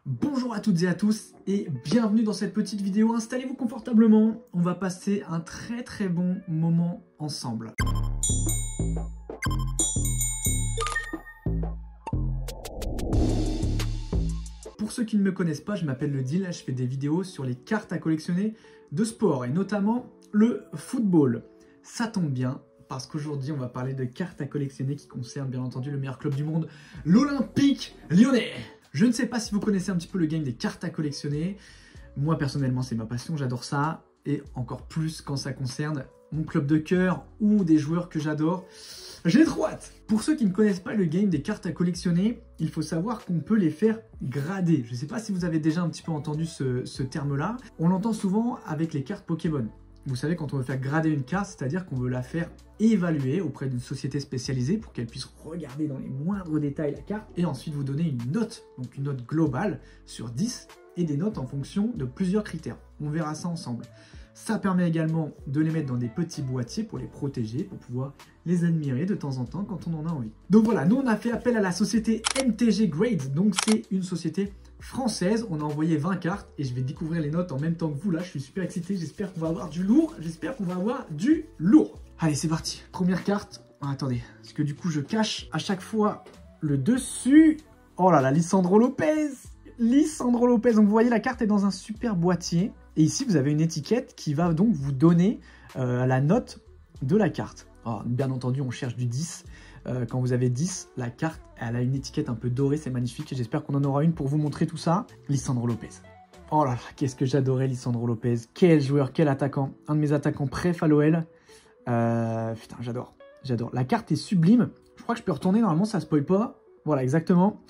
Bonjour à toutes et à tous et bienvenue dans cette petite vidéo. Installez-vous confortablement, on va passer un très bon moment ensemble. Pour ceux qui ne me connaissent pas, je m'appelle Le Deal, je fais des vidéos sur les cartes à collectionner de sport et notamment le football. Ça tombe bien parce qu'aujourd'hui on va parler de cartes à collectionner qui concernent bien entendu le meilleur club du monde, l'Olympique Lyonnais. Je ne sais pas si vous connaissez un petit peu le game des cartes à collectionner. Moi, personnellement, c'est ma passion, j'adore ça. Et encore plus quand ça concerne mon club de cœur ou des joueurs que j'adore. J'ai trop hâte. Pour ceux qui ne connaissent pas le game des cartes à collectionner, il faut savoir qu'on peut les faire grader. Je ne sais pas si vous avez déjà un petit peu entendu ce terme-là. On l'entend souvent avec les cartes Pokémon. Vous savez, quand on veut faire grader une carte, c'est-à-dire qu'on veut la faire évaluer auprès d'une société spécialisée pour qu'elle puisse regarder dans les moindres détails la carte et ensuite vous donner une note, donc une note globale sur 10 et des notes en fonction de plusieurs critères. On verra ça ensemble. Ça permet également de les mettre dans des petits boîtiers pour les protéger, pour pouvoir les admirer de temps en temps quand on en a envie. Donc voilà, nous on a fait appel à la société MTG Grades, donc c'est une société française. On a envoyé 20 cartes et je vais découvrir les notes en même temps que vous là. Je suis super excité, j'espère qu'on va avoir du lourd. Allez, c'est parti. Première carte. Ah, attendez, parce que du coup je cache à chaque fois le dessus. Oh là là, Lisandro Lopez. Donc vous voyez, la carte est dans un super boîtier. Et ici vous avez une étiquette qui va donc vous donner la note de la carte. Oh, bien entendu, on cherche du 10. Quand vous avez 10, la carte, elle a une étiquette un peu dorée, c'est magnifique. Et j'espère qu'on en aura une pour vous montrer tout ça. Lisandro Lopez. Oh là là, qu'est-ce que j'adorais Lisandro Lopez. Quel joueur, quel attaquant. Un de mes attaquants préf à l'OL. Putain, j'adore. La carte est sublime. Je crois que je peux retourner, normalement ça spoil pas. Voilà, exactement.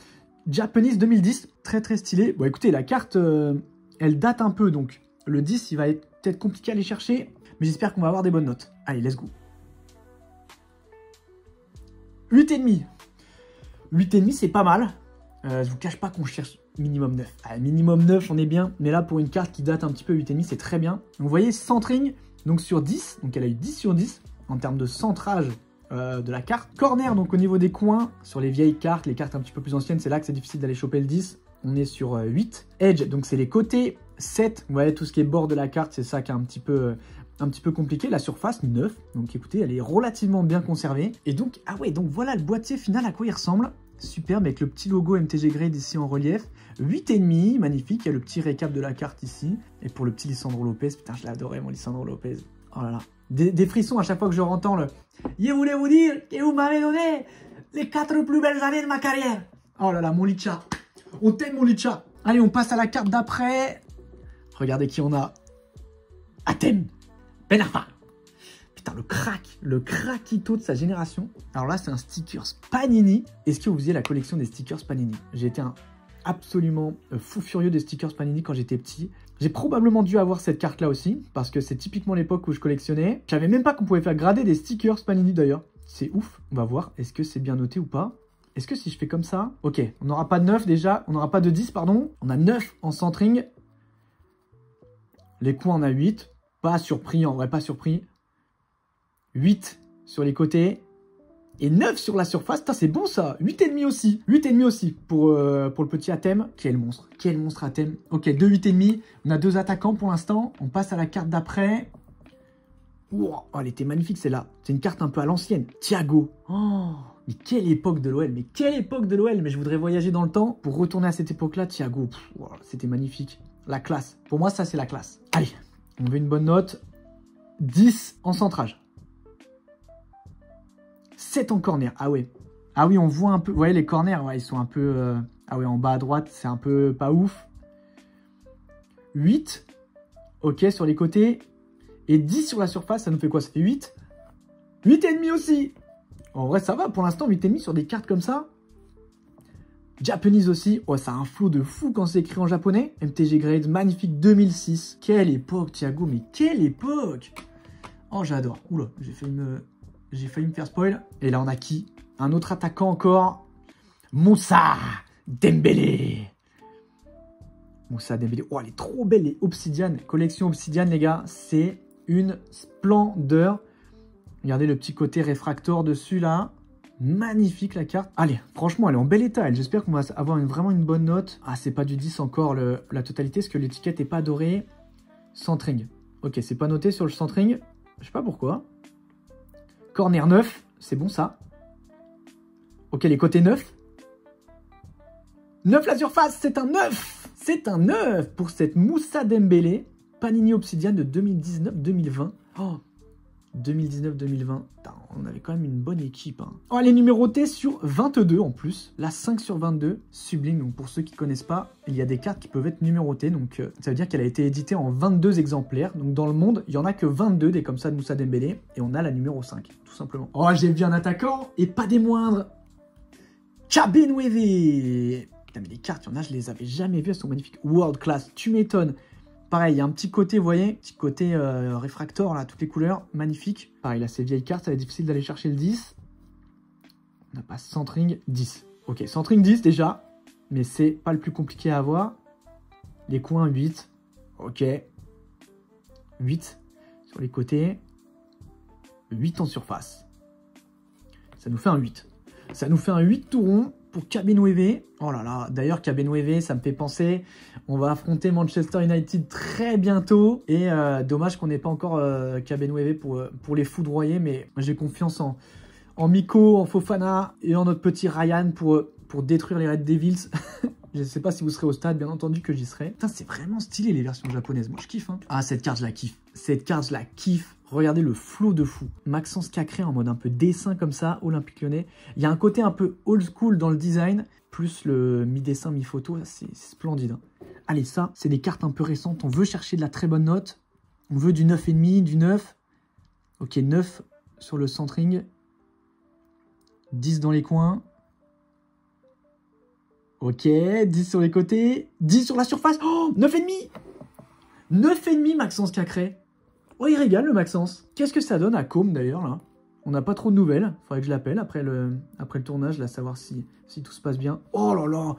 Japanese 2010, très stylé. Bon, écoutez, la carte, elle date un peu, donc le 10, il va être peut-être compliqué à aller chercher. Mais j'espère qu'on va avoir des bonnes notes. Allez, let's go. 8,5. 8,5, c'est pas mal. Je vous cache pas qu'on cherche minimum 9. Allez, minimum 9, on est bien. Mais là, pour une carte qui date un petit peu 8,5, c'est très bien. Donc, vous voyez, centring, donc sur 10. Donc, elle a eu 10 sur 10 en termes de centrage de la carte. Corner, donc au niveau des coins, sur les vieilles cartes, les cartes un petit peu plus anciennes, c'est là que c'est difficile d'aller choper le 10. On est sur 8. Edge, donc c'est les côtés. 7, vous voyez, tout ce qui est bord de la carte, c'est ça qui est un petit peu compliqué. La surface, 9. Donc écoutez, elle est relativement bien conservée. Et donc, ah ouais, donc voilà le boîtier final à quoi il ressemble. Superbe, avec le petit logo MTG Grade ici en relief. 8,5, magnifique. Il y a le petit récap de la carte ici. Et pour le petit Lisandro Lopez, putain, je l'adorais, mon Lisandro Lopez. Oh là là. Des frissons à chaque fois que je entends le « Je voulais vous dire que vous m'avez donné les 4 plus belles années de ma carrière ». Oh là là, mon Licha. On t'aime, mon Licha. Allez, on passe à la carte d'après. Regardez qui on a. Atem Ben Arfa. Putain, le craquito de sa génération. Alors là, c'est un stickers Panini. Est-ce que vous faisiez la collection des stickers Panini? J'ai été absolument fou furieux des stickers Panini quand j'étais petit. J'ai probablement dû avoir cette carte-là aussi, parce que c'est typiquement l'époque où je collectionnais. Je savais même pas qu'on pouvait faire grader des stickers Panini d'ailleurs. C'est ouf. On va voir, est-ce que c'est bien noté ou pas? Est-ce que si je fais comme ça... Ok, on n'aura pas de 9 déjà, on n'aura pas de 10, pardon. On a 9 en centring. Les coins, on a 8. Pas surpris, en vrai, pas surpris. 8 sur les côtés. Et 9 sur la surface. Putain, c'est bon ça. 8,5 aussi. 8,5 aussi pour le petit Atem. Quel monstre Atem. Ok, 2 8,5. On a 2 attaquants pour l'instant. On passe à la carte d'après. Oh, elle était magnifique celle-là. C'est une carte un peu à l'ancienne. Thiago. Oh, mais quelle époque de l'OL. Mais je voudrais voyager dans le temps pour retourner à cette époque-là. Thiago. Oh, c'était magnifique. La classe. Pour moi, ça, c'est la classe. Allez, on veut une bonne note. 10 en centrage. 7 en corner. Ah ouais. Ah oui, on voit un peu. Vous voyez, les corners, ouais, ils sont un peu... Ah ouais, en bas à droite, c'est un peu pas ouf. 8. Ok, sur les côtés. Et 10 sur la surface, ça nous fait quoi? Ça fait 8. 8,5 aussi. En vrai, ça va. Pour l'instant, 8,5 sur des cartes comme ça. Japanese aussi. Oh, ça a un flow de fou quand c'est écrit en japonais. MTG Grade, magnifique 2006. Quelle époque, Thiago. Mais quelle époque. Oh, j'adore. Oula, j'ai failli me faire spoil. Et là, on a qui? Un autre attaquant encore. Moussa Dembélé. Moussa Dembélé. Oh, elle est trop belle, les Obsidian. Collection Obsidian, les gars. C'est une splendeur. Regardez le petit côté réfractor dessus, là. Magnifique la carte. Allez, franchement, elle est en bel état. J'espère qu'on va avoir vraiment une bonne note. Ah, c'est pas du 10 encore la totalité, parce que l'étiquette n'est pas dorée. Centring. Ok, c'est pas noté sur le centring. Je sais pas pourquoi. Corner 9. C'est bon, ça. Ok, les côtés 9. 9 la surface, c'est un 9. C'est un 9 pour cette Moussa Dembélé. Panini Obsidian de 2019-2020. Oh, 2019-2020. On avait quand même une bonne équipe. Hein. Oh, elle est numérotée sur 22 en plus. La 5 sur 22. Sublime. Donc pour ceux qui ne connaissent pas, il y a des cartes qui peuvent être numérotées. Donc ça veut dire qu'elle a été éditée en 22 exemplaires. Donc dans le monde, il n'y en a que 22 des comme ça de Moussa Dembélé. Et on a la numéro 5, tout simplement. Oh, j'ai vu un attaquant. Et pas des moindres. Cabenweve. Putain, mais les cartes, il y en a, je les avais jamais vues. Elles sont magnifiques. World class. Tu m'étonnes. Pareil, il y a un petit côté, vous voyez, petit côté réfractor, là, toutes les couleurs, magnifique. Pareil, là, ces vieilles cartes, ça va être difficile d'aller chercher le 10. On n'a pas centring 10. Ok, centring 10 déjà, mais c'est pas le plus compliqué à avoir. Les coins 8. Ok. 8 sur les côtés. 8 en surface. Ça nous fait un 8. Ça nous fait un 8 tout rond pour Cabenweve. Oh là là, d'ailleurs Cabenweve, ça me fait penser, on va affronter Manchester United très bientôt. Et dommage qu'on n'ait pas encore Cabenweve pour les foudroyer, mais j'ai confiance en Miko, en Fofana et en notre petit Ryan pour détruire les Red Devils. Je ne sais pas si vous serez au stade, bien entendu que j'y serai. Putain, c'est vraiment stylé les versions japonaises. Moi, je kiffe. Hein. Ah, cette carte, je la kiffe. Cette carte, je la kiffe. Regardez le flow de fou. Maxence Cacré en mode un peu dessin comme ça, Olympique Lyonnais. Il y a un côté un peu old school dans le design, plus le mi-dessin, mi-photo. C'est splendide. Hein. Allez, ça, c'est des cartes un peu récentes. On veut chercher de la très bonne note. On veut du 9,5, du 9. Ok, 9 sur le centring. 10 dans les coins. Ok, 10 sur les côtés, 10 sur la surface. Oh, 9,5. 9,5 Maxence Cacré. Oh, il régale le Maxence. Qu'est-ce que ça donne à Côme d'ailleurs là? On n'a pas trop de nouvelles. Faudrait que je l'appelle après le tournage, là, savoir si tout se passe bien. Oh là là.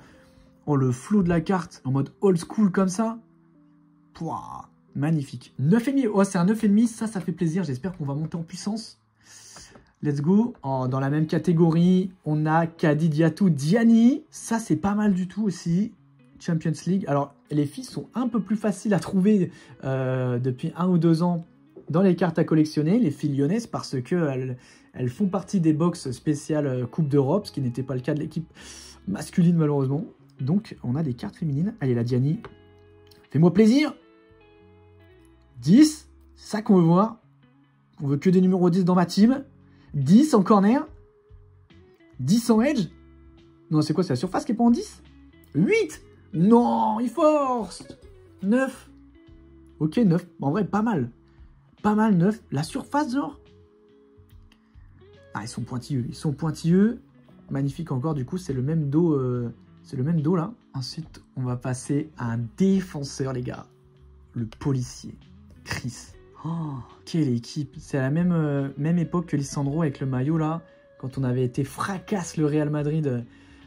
Oh, le flow de la carte en mode old school comme ça. Pouah, magnifique. 9,5. Oh, c'est un 9,5. Ça fait plaisir. J'espère qu'on va monter en puissance. Let's go. Oh, dans la même catégorie, on a Kadidiatou Diani. Ça, c'est pas mal du tout aussi. Champions League. Alors, les filles sont un peu plus faciles à trouver depuis 1 ou 2 ans dans les cartes à collectionner, les filles lyonnaises, parce que elles font partie des box spéciales Coupe d'Europe, ce qui n'était pas le cas de l'équipe masculine, malheureusement. Donc, on a des cartes féminines. Allez, la Diani. Fais-moi plaisir. 10. C'est ça qu'on veut voir. On veut que des numéros 10 dans ma team. 10 en corner. 10 en edge. Non, c'est quoi? C'est la surface qui est pas en 10? 8. Non, il force. 9. Ok, 9. En vrai, pas mal. Pas mal, 9. La surface, genre. Ah, ils sont pointilleux. Ils sont pointilleux. Magnifique encore. Du coup, c'est le même dos. C'est le même dos, là. Ensuite, on va passer à un défenseur, les gars. Le policier. Chris. Oh, quelle équipe. C'est à la même époque que Lisandro avec le maillot, là. Quand on avait été fracasse le Real Madrid,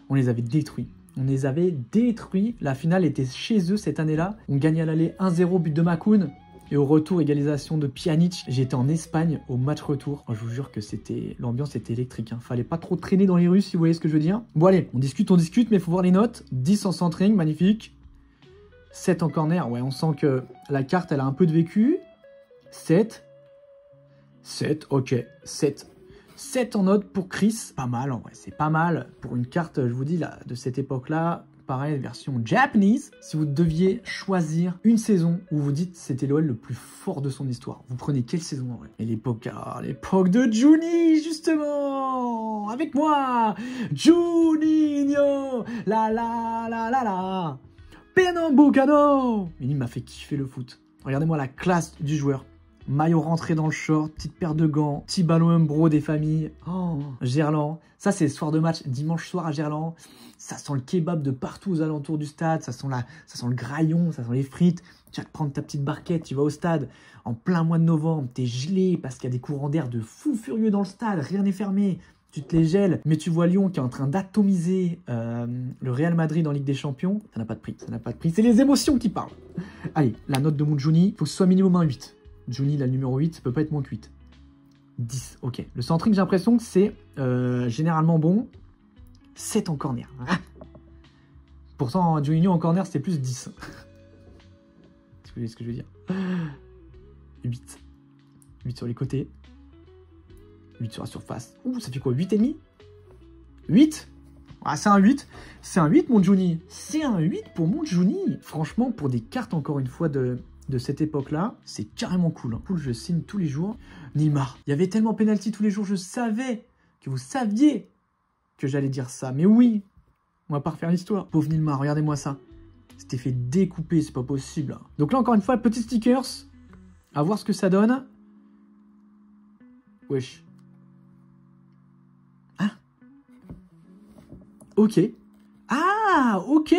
on les avait détruits. On les avait détruits. La finale était chez eux cette année-là. On gagnait à l'aller 1-0, but de Makoun. Et au retour, égalisation de Pjanic. J'étais en Espagne au match retour. Oh, je vous jure que l'ambiance était électrique. Hein. Fallait pas trop traîner dans les rues, si vous voyez ce que je veux dire. Bon, allez, on discute, mais il faut voir les notes. 10 en centring, magnifique. 7 en corner. Ouais, on sent que la carte, elle a un peu de vécu. 7. 7, ok. 7. 7 en note pour Chris. Pas mal, en vrai. C'est pas mal pour une carte, je vous dis, là, de cette époque-là. Pareil, version Japanese. Si vous deviez choisir une saison où vous dites c'était l'OL le plus fort de son histoire, vous prenez quelle saison en vrai? Et l'époque de Juni, justement. Avec moi, Juninho. La la la la la. Pernambucano. Il m'a fait kiffer le foot. Regardez-moi la classe du joueur. Maillot rentré dans le short, petite paire de gants, petit ballon Umbro des familles. Oh, Gerland. Ça, c'est le soir de match, dimanche soir à Gerland. Ça sent le kebab de partout aux alentours du stade. Ça sent le graillon, ça sent les frites. Tu vas te prendre ta petite barquette, tu vas au stade en plein mois de novembre. T'es gelé parce qu'il y a des courants d'air de fou furieux dans le stade. Rien n'est fermé. Tu te les gèles, mais tu vois Lyon qui est en train d'atomiser le Real Madrid en Ligue des Champions. Ça n'a pas de prix, ça n'a pas de prix. C'est les émotions qui parlent. Allez, la note de mon Juni, il faut que ce soit minimum un 8. Juni, la numéro 8, ça peut pas être moins que 8. 10, ok. Le centring, j'ai l'impression que c'est généralement bon. 7 en corner. Pourtant, Juninho en corner, c'est plus 10. C'est ce que je veux dire. 8. 8 sur les côtés. 8 sur la surface. Ouh, ça fait quoi? 8,5? 8? Ah, c'est un 8. C'est un 8, mon Juni. C'est un 8 pour mon Juni. Franchement, pour des cartes, encore une fois, de cette époque-là, c'est carrément cool. Hein. Cool, je signe tous les jours. Neymar. Il y avait tellement pénalty tous les jours, je savais que vous saviez que j'allais dire ça. Mais oui, on va pas refaire l'histoire. Pauvre Neymar, regardez-moi ça. C'était fait découper, c'est pas possible. Hein. Donc là, encore une fois, petit stickers. À voir ce que ça donne. Wesh. Hein? Ok. Ah, ok.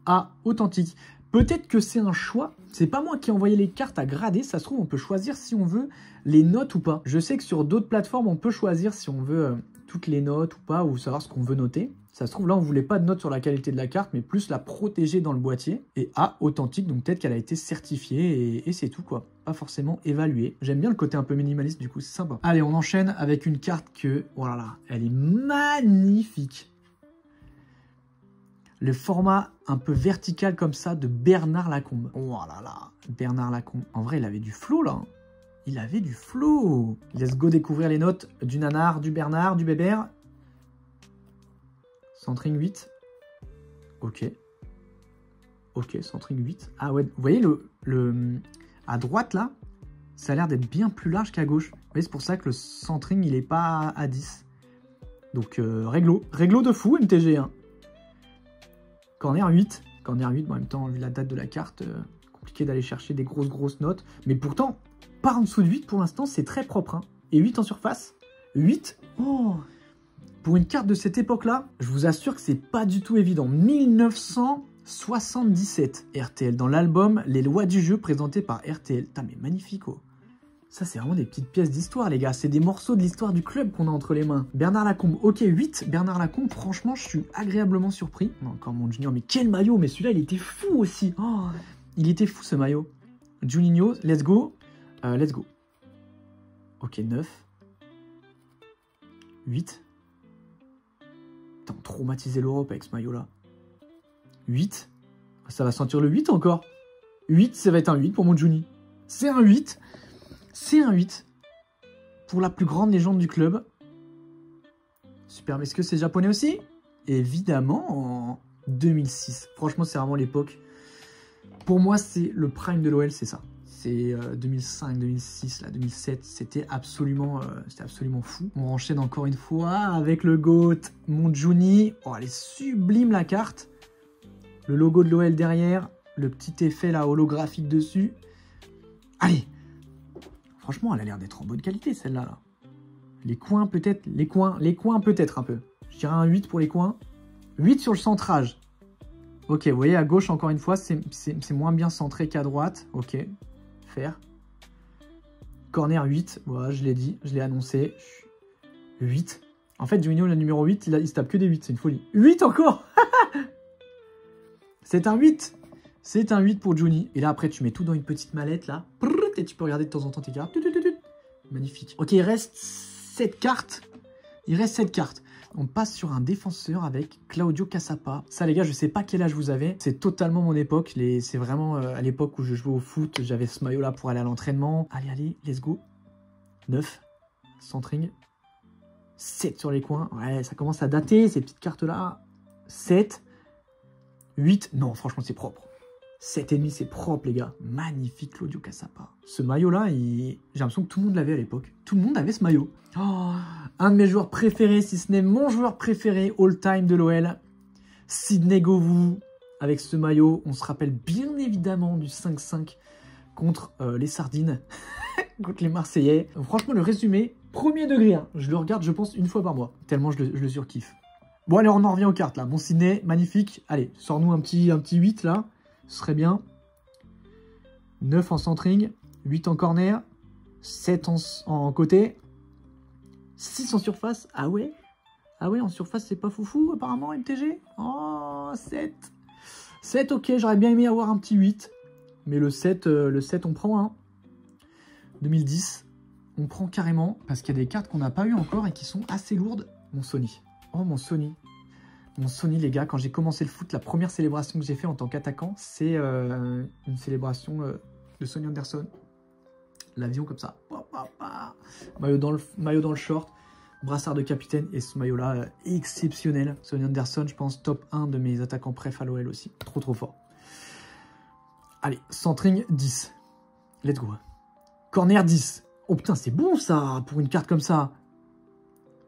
Ah, authentique. Peut-être que c'est un choix. C'est pas moi qui ai envoyé les cartes à grader. Ça se trouve, on peut choisir si on veut les notes ou pas. Je sais que sur d'autres plateformes, on peut choisir si on veut toutes les notes ou pas, ou savoir ce qu'on veut noter. Ça se trouve, là, on voulait pas de notes sur la qualité de la carte, mais plus la protéger dans le boîtier. Et authentique, donc peut-être qu'elle a été certifiée et c'est tout, quoi. Pas forcément évaluée. J'aime bien le côté un peu minimaliste, du coup, c'est sympa. Allez, on enchaîne avec une carte que... Oh là là, elle est magnifique. Le format un peu vertical comme ça de Bernard Lacombe. Oh là là, Bernard Lacombe. En vrai, il avait du flow, là. Il avait du flow. Let's go découvrir les notes du Nanar, du Bernard, du Bébert. Centring 8. Ok. Ok, centring 8. Ah ouais, vous voyez à droite, là, ça a l'air d'être bien plus large qu'à gauche. Vous voyez, c'est pour ça que le centring, il n'est pas à 10. Donc, réglo. Réglo de fou, MTG, hein. Corner 8. Corner 8, bon, en même temps, vu la date de la carte, compliqué d'aller chercher des grosses notes. Mais pourtant, pas en dessous de 8 pour l'instant, c'est très propre. Hein. Et 8 en surface. 8. Oh. Pour une carte de cette époque-là, je vous assure que c'est pas du tout évident. 1977, RTL. Dans l'album Les Lois du Jeu, présenté par RTL. Putain, mais magnifique, oh. Ça, c'est vraiment des petites pièces d'histoire, les gars. C'est des morceaux de l'histoire du club qu'on a entre les mains. Bernard Lacombe, ok, 8. Bernard Lacombe, franchement, je suis agréablement surpris. Encore mon Junior, mais quel maillot. Mais celui-là, il était fou aussi. Oh, il était fou, ce maillot. Juninho, let's go. Let's go. Ok, 9. 8. Putain, on traumatisé l'Europe avec ce maillot-là. 8. Ça va sentir le 8 encore. 8, ça va être un 8 pour mon Juni. C'est un 8. C'est un 8 pour la plus grande légende du club. Super, mais est-ce que c'est japonais aussi? Évidemment, en 2006. Franchement, c'est vraiment l'époque. Pour moi, c'est le prime de l'OL, c'est ça. C'est 2005, 2006, là, 2007. C'était absolument fou. On enchaîne encore une fois avec le GOAT, mon Juni. Oh, elle est sublime, la carte. Le logo de l'OL derrière. Le petit effet là holographique dessus. Allez! Franchement, elle a l'air d'être en bonne qualité, celle-là. Là. Les coins, peut-être. Les coins, peut-être un peu. Je dirais un 8 pour les coins. 8 sur le centrage. Ok, vous voyez, à gauche, encore une fois, c'est moins bien centré qu'à droite. Ok, faire. Corner 8. Voilà, je l'ai dit, je l'ai annoncé. 8. En fait, Juninho, le numéro 8, il se tape que des 8. C'est une folie. 8 encore. C'est un 8. C'est un 8 pour Juni. Et là, après, tu mets tout dans une petite mallette, là. Et tu peux regarder de temps en temps tes cartes. Magnifique. Ok, il reste 7 cartes. Il reste 7 cartes. On passe sur un défenseur avec Claudio Cassapa. Ça, les gars, je sais pas quel âge vous avez. C'est totalement mon époque. C'est vraiment à l'époque où je jouais au foot. J'avais ce maillot-là pour aller à l'entraînement. Allez, allez, let's go. 9. Centring. 7 sur les coins. Ouais, ça commence à dater, ces petites cartes-là. 7. 8. Non, franchement, c'est propre. 7,5, c'est propre, les gars. Magnifique, Claudio Cassapa. Ce maillot-là, j'ai l'impression que tout le monde l'avait à l'époque. Tout le monde avait ce maillot. Oh, un de mes joueurs préférés, si ce n'est mon joueur préféré all-time de l'OL, Sidney Govou. Avec ce maillot, on se rappelle bien évidemment du 5-5 contre les Sardines, contre les Marseillais. Donc, franchement, le résumé, premier degré. Hein. Je le regarde, je pense, une fois par mois. Tellement je le surkiffe. Bon, allez, on en revient aux cartes, là. Bon, Sidney, magnifique. Allez, sors-nous un petit 8, là. Ce serait bien. 9 en centring, 8 en corner, 7 en côté, 6 en surface. Ah ouais? Ah ouais, en surface, c'est pas foufou, apparemment, MTG? Oh, 7. 7, ok, j'aurais bien aimé avoir un petit 8. Mais le 7 on prend, hein. 2010. on prend carrément, parce qu'il y a des cartes qu'on n'a pas eu encore et qui sont assez lourdes. Mon Sony. Oh, mon Sony. Mon Sony, les gars, quand j'ai commencé le foot, la première célébration que j'ai fait en tant qu'attaquant, c'est une célébration de Sonny Anderson. L'avion comme ça. Maillot dans le short, brassard de capitaine et ce maillot-là, exceptionnel. Sonny Anderson, je pense, top 1 de mes attaquants préf à l'OL aussi. Trop, trop fort. Allez, centring 10. Let's go. Corner 10. Oh putain, c'est bon ça, pour une carte comme ça.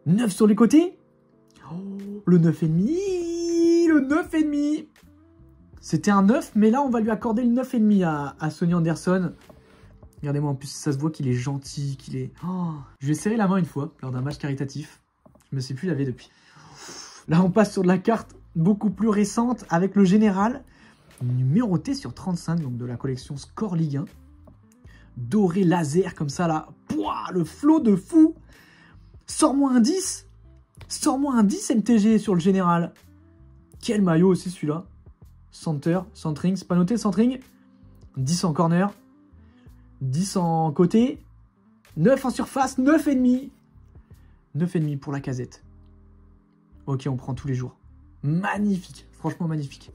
9 sur les côtés. Oh, le 9,5. Le 9,5. C'était un 9, mais là, on va lui accorder le 9,5 à Sonny Anderson. Regardez-moi, en plus, ça se voit qu'il est gentil, qu'il est... Oh, je lui ai serré la main une fois, lors d'un match caritatif. Je me suis plus lavé depuis. Là, on passe sur de la carte beaucoup plus récente, avec le général, numéroté sur 35, donc de la collection Score Ligue 1. Doré laser, comme ça, là. Pouah, le flot de fou. Sors-moi un 10. Sors-moi un 10 MTG sur le général. Quel maillot aussi, celui-là. Center, centring, c'est pas noté le centring. 10 en corner. 10 en côté, 9 en surface, 9,5. 9,5 pour la casette. Ok, on prend tous les jours. Magnifique, franchement magnifique.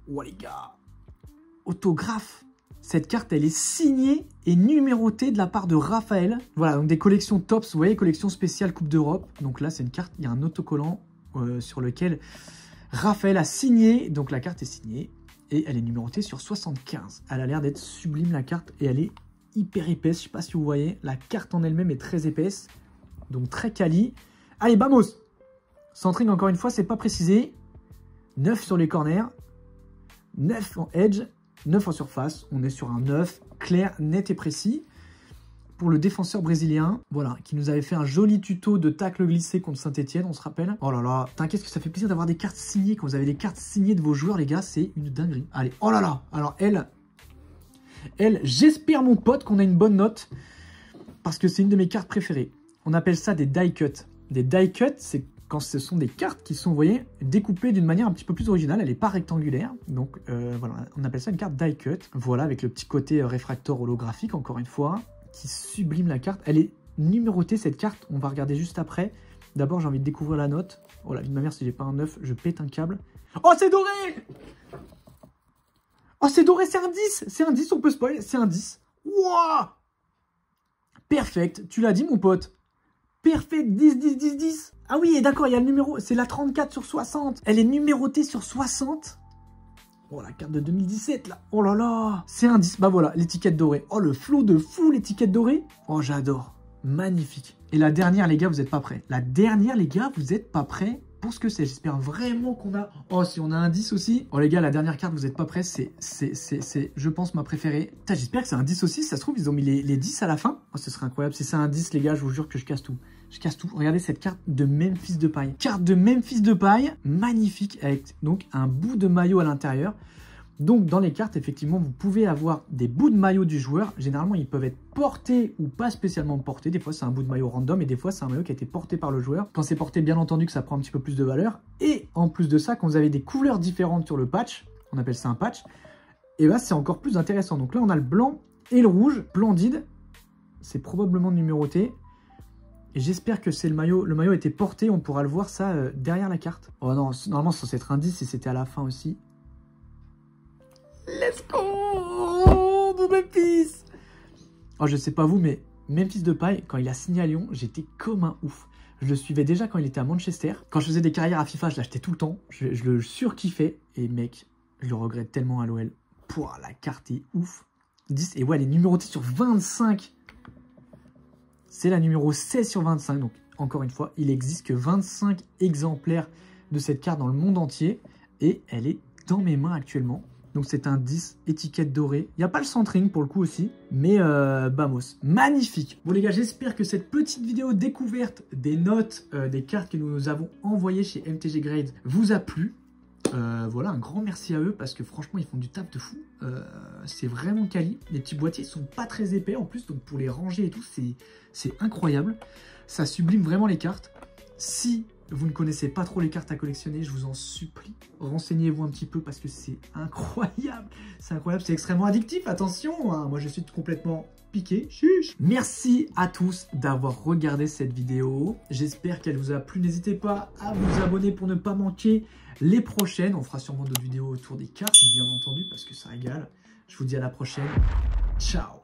Oh les gars. Autographe. Cette carte, elle est signée et numérotée de la part de Raphaël. Voilà, donc des collections tops, vous voyez, collection spéciale Coupe d'Europe. Donc là, c'est une carte, il y a un autocollant sur lequel Raphaël a signé. Donc la carte est signée. Et elle est numérotée sur 75. Elle a l'air d'être sublime, la carte. Et elle est hyper épaisse. Je ne sais pas si vous voyez. La carte en elle-même est très épaisse. Donc très quali. Allez, vamos. Centring, encore une fois, c'est pas précisé. 9 sur les corners. 9 en edge. 9 en surface. On est sur un 9 clair, net et précis. Pour le défenseur brésilien, voilà, qui nous avait fait un joli tuto de tacle glissé contre Saint-Etienne, on se rappelle. Oh là là, qu'est-ce que ça fait plaisir d'avoir des cartes signées. Quand vous avez des cartes signées de vos joueurs, les gars, c'est une dinguerie. Allez, oh là là, alors elle, j'espère, mon pote, qu'on a une bonne note, parce que c'est une de mes cartes préférées. On appelle ça des die cuts. Des die cuts, c'est quand ce sont des cartes qui sont, vous voyez, découpées d'une manière un petit peu plus originale. Elle n'est pas rectangulaire, donc voilà, on appelle ça une carte die cut. Voilà, avec le petit côté réfracteur holographique, encore une fois, qui sublime la carte. Elle est numérotée, cette carte. On va regarder juste après. D'abord, j'ai envie de découvrir la note. Oh la vie de ma mère, si j'ai pas un 9, je pète un câble. Oh, c'est doré! Oh, c'est doré, c'est un 10! C'est un 10, on peut spoil, c'est un 10. Wouah! Perfect, tu l'as dit, mon pote. Perfect, 10, 10, 10, 10. Ah oui, d'accord, il y a le numéro, c'est la 34 sur 60. Elle est numérotée sur 60. Oh, la carte de 2017, là. Oh là là. C'est un 10. Bah voilà, l'étiquette dorée. Oh, le flot de fou, l'étiquette dorée. Oh, j'adore. Magnifique. Et la dernière, les gars, vous n'êtes pas prêts. La dernière, les gars, vous n'êtes pas prêts pour ce que c'est. J'espère vraiment qu'on a... Oh, si on a un 10 aussi. Oh, les gars, la dernière carte, vous n'êtes pas prêts. C'est, je pense, ma préférée. J'espère que c'est un 10 aussi. Si ça se trouve, ils ont mis les 10 à la fin. Oh, ce serait incroyable. Si c'est un 10, les gars, je vous jure que je casse tout. Je casse tout. Regardez cette carte de Memphis Depay. Carte de Memphis Depay, magnifique, avec donc un bout de maillot à l'intérieur. Donc dans les cartes, effectivement, vous pouvez avoir des bouts de maillot du joueur. Généralement, ils peuvent être portés ou pas spécialement portés. Des fois, c'est un bout de maillot random et des fois, c'est un maillot qui a été porté par le joueur. Quand c'est porté, bien entendu que ça prend un petit peu plus de valeur. Et en plus de ça, quand vous avez des couleurs différentes sur le patch, on appelle ça un patch, et bah c'est encore plus intéressant. Donc là, on a le blanc et le rouge, Splendide. C'est probablement numéroté. Et j'espère que c'est le maillot a été porté, on pourra le voir ça derrière la carte. Oh non, normalement c'est censé être un 10 et c'était à la fin aussi. Let's go, mon Memphis. Oh, je sais pas vous, mais Memphis Depay, quand il a signé à Lyon, j'étais comme un ouf. Je le suivais déjà quand il était à Manchester. Quand je faisais des carrières à FIFA, je l'achetais tout le temps. Je le surkiffais. Et mec, je le regrette tellement à l'OL. Pouah, la carte est ouf. 10, et ouais, elle est numérotée sur 25. C'est la numéro 16 sur 25. Donc, encore une fois, il n'existe que 25 exemplaires de cette carte dans le monde entier. Et elle est dans mes mains actuellement. Donc, c'est un 10, étiquette dorée. Il n'y a pas le centring pour le coup aussi. Mais, vamos. Magnifique. Bon, les gars, j'espère que cette petite vidéo découverte des notes, des cartes que nous avons envoyées chez MTG Grade vous a plu. Voilà, un grand merci à eux parce que franchement, ils font du taf de fou. C'est vraiment quali. Les petits boîtiers sont pas très épais en plus. Donc, pour les ranger et tout, c'est incroyable. Ça sublime vraiment les cartes. Si vous ne connaissez pas trop les cartes à collectionner, je vous en supplie, renseignez-vous un petit peu parce que c'est incroyable. C'est incroyable, c'est extrêmement addictif, attention, hein. Moi je suis complètement piqué. Chiche. Merci à tous d'avoir regardé cette vidéo. J'espère qu'elle vous a plu. N'hésitez pas à vous abonner pour ne pas manquer les prochaines. On fera sûrement d'autres vidéos autour des cartes, bien entendu, parce que ça régale. Je vous dis à la prochaine. Ciao.